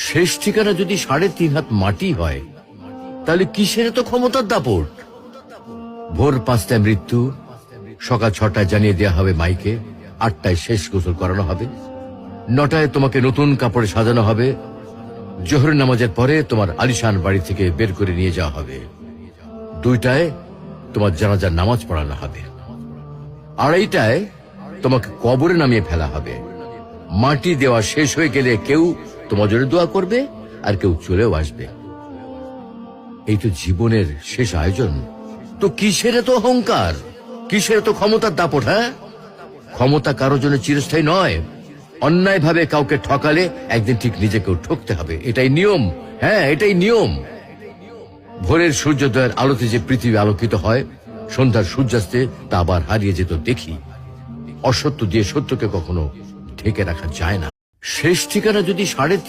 শেষ ঠিকানা যদি ৩.৫ হাত মাটি হয়, তাহলে কিসের তো ক্ষমতার দাপট? ভোর ৫টায় মৃত্যু, সকাল ৬টায় জানিয়ে দেওয়া হবে মাইকে, ৮টায় শেষ গোসল করানো হবে, ৯টায় তোমাকে নতুন কাপড়ে সাজানো হবে, জোহর নামাজের পরে তোমার আলিশান বাড়ি থেকে বের করে নিয়ে যাওয়া হবে, ২টায় তোমার জানাজার নামাজ পড়ানো হবে, ২:৩০টায় তোমাকে কবরে নামিয়ে ফেলা হবে। মাটি দেওয়া শেষ হয়ে গেলে কেউ তোমার জন্য দোয়া করবে, আর কেউ চলেও আসবে। এই তো জীবনের শেষ আয়োজন। তো কিসের তো অহংকার, কিসের তো ক্ষমতার দাপট? হ্যাঁ, ক্ষমতা কারো জন্য চিরস্থায়ী নয়। অন্যায় ভাবে কাউকে ঠকালে একদিন ঠিক নিজেকেও ঠকতে হবে, এটাই নিয়ম। হ্যাঁ, এটাই নিয়ম। ভোরের সূর্যোদয়ের আলোতে যে পৃথিবী আলোকিত হয়, সন্ধ্যার সূর্যাস্তে তা আবার হারিয়ে যেত দেখি। অসত্য দিয়ে সত্যকে কখনো ঢেকে রাখা যায় না। শেষ ঠিকানা যদি ৩.৫ হাত